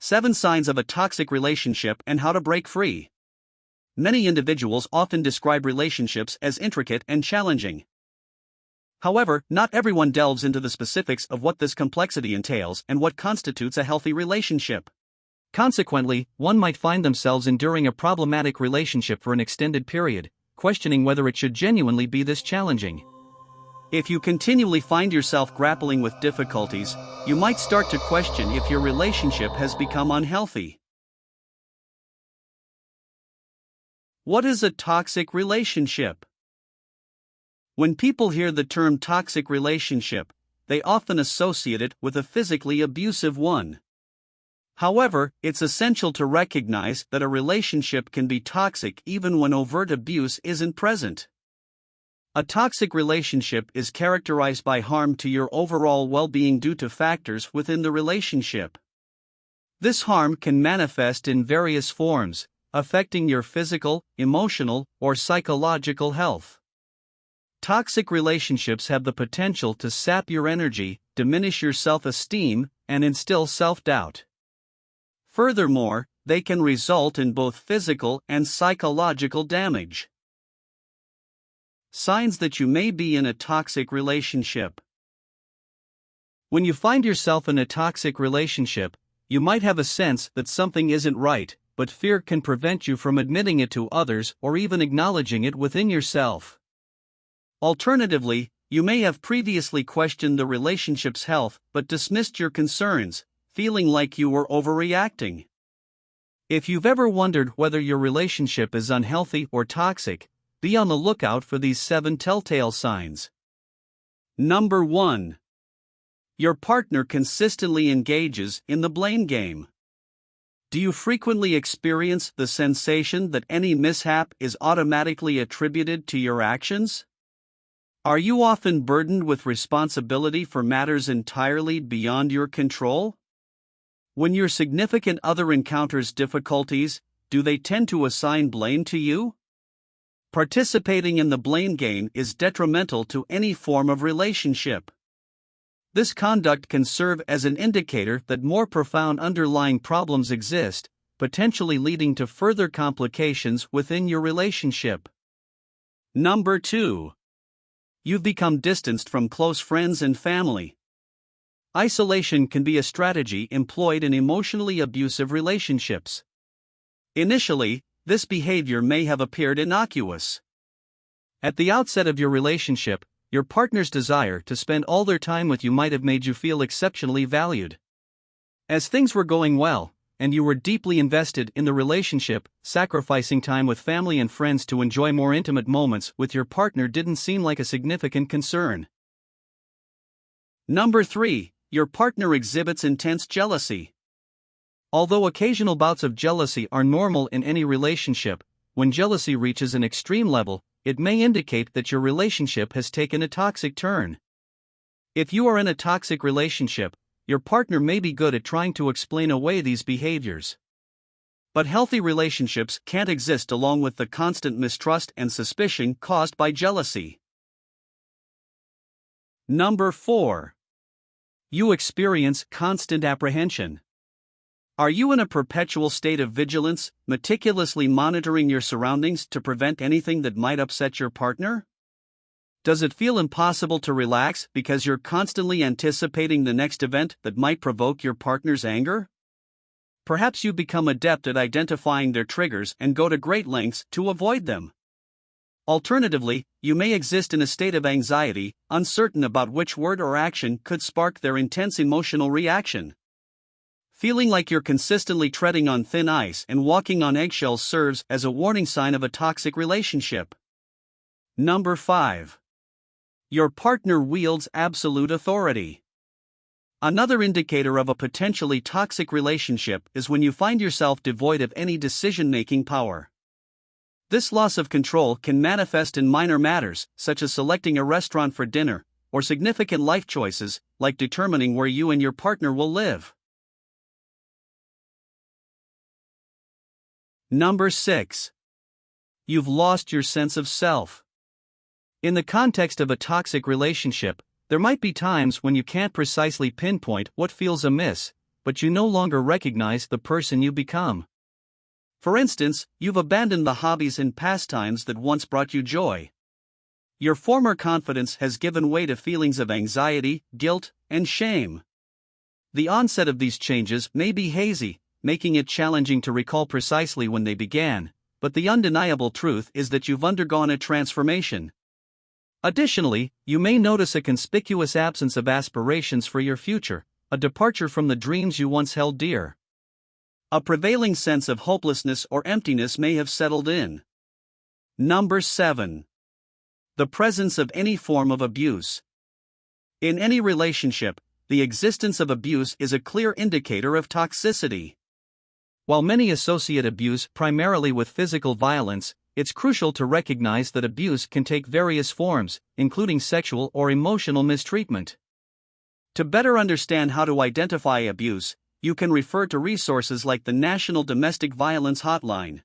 7 Signs of a Toxic Relationship and How to Break Free. Many individuals often describe relationships as intricate and challenging. However, not everyone delves into the specifics of what this complexity entails and what constitutes a healthy relationship. Consequently, one might find themselves enduring a problematic relationship for an extended period, questioning whether it should genuinely be this challenging. If you continually find yourself grappling with difficulties, you might start to question if your relationship has become unhealthy. What is a toxic relationship? When people hear the term toxic relationship, they often associate it with a physically abusive one. However, it's essential to recognize that a relationship can be toxic even when overt abuse isn't present. A toxic relationship is characterized by harm to your overall well-being due to factors within the relationship. This harm can manifest in various forms, affecting your physical, emotional, or psychological health. Toxic relationships have the potential to sap your energy, diminish your self-esteem, and instill self-doubt. Furthermore, they can result in both physical and psychological damage. Signs that you may be in a toxic relationship. When you find yourself in a toxic relationship, you might have a sense that something isn't right, but fear can prevent you from admitting it to others or even acknowledging it within yourself. Alternatively, you may have previously questioned the relationship's health but dismissed your concerns, feeling like you were overreacting. If you've ever wondered whether your relationship is unhealthy or toxic, be on the lookout for these 7 telltale signs. Number 1. Your partner consistently engages in the blame game. Do you frequently experience the sensation that any mishap is automatically attributed to your actions? Are you often burdened with responsibility for matters entirely beyond your control? When your significant other encounters difficulties, do they tend to assign blame to you? Participating in the blame game is detrimental to any form of relationship. This conduct can serve as an indicator that more profound underlying problems exist, potentially leading to further complications within your relationship. Number 2. You've become distanced from close friends and family. Isolation can be a strategy employed in emotionally abusive relationships. Initially, this behavior may have appeared innocuous. At the outset of your relationship, your partner's desire to spend all their time with you might have made you feel exceptionally valued. As things were going well, and you were deeply invested in the relationship, sacrificing time with family and friends to enjoy more intimate moments with your partner didn't seem like a significant concern. Number 3. Your partner exhibits intense jealousy. Although occasional bouts of jealousy are normal in any relationship, when jealousy reaches an extreme level, it may indicate that your relationship has taken a toxic turn. If you are in a toxic relationship, your partner may be good at trying to explain away these behaviors. But healthy relationships can't exist along with the constant mistrust and suspicion caused by jealousy. Number 4. You experience constant apprehension. Are you in a perpetual state of vigilance, meticulously monitoring your surroundings to prevent anything that might upset your partner? Does it feel impossible to relax because you're constantly anticipating the next event that might provoke your partner's anger? Perhaps you become adept at identifying their triggers and go to great lengths to avoid them. Alternatively, you may exist in a state of anxiety, uncertain about which word or action could spark their intense emotional reaction. Feeling like you're consistently treading on thin ice and walking on eggshells serves as a warning sign of a toxic relationship. Number 5. Your partner wields absolute authority. Another indicator of a potentially toxic relationship is when you find yourself devoid of any decision-making power. This loss of control can manifest in minor matters, such as selecting a restaurant for dinner, or significant life choices, like determining where you and your partner will live. Number 6. You've lost your sense of self. In the context of a toxic relationship, there might be times when you can't precisely pinpoint what feels amiss, but you no longer recognize the person you become. For instance, you've abandoned the hobbies and pastimes that once brought you joy. Your former confidence has given way to feelings of anxiety, guilt, and shame. The onset of these changes may be hazy, making it challenging to recall precisely when they began, but the undeniable truth is that you've undergone a transformation. Additionally, you may notice a conspicuous absence of aspirations for your future, a departure from the dreams you once held dear. A prevailing sense of hopelessness or emptiness may have settled in. Number 7. The presence of any form of abuse. In any relationship, the existence of abuse is a clear indicator of toxicity. While many associate abuse primarily with physical violence, it's crucial to recognize that abuse can take various forms, including sexual or emotional mistreatment. To better understand how to identify abuse, you can refer to resources like the National Domestic Violence Hotline.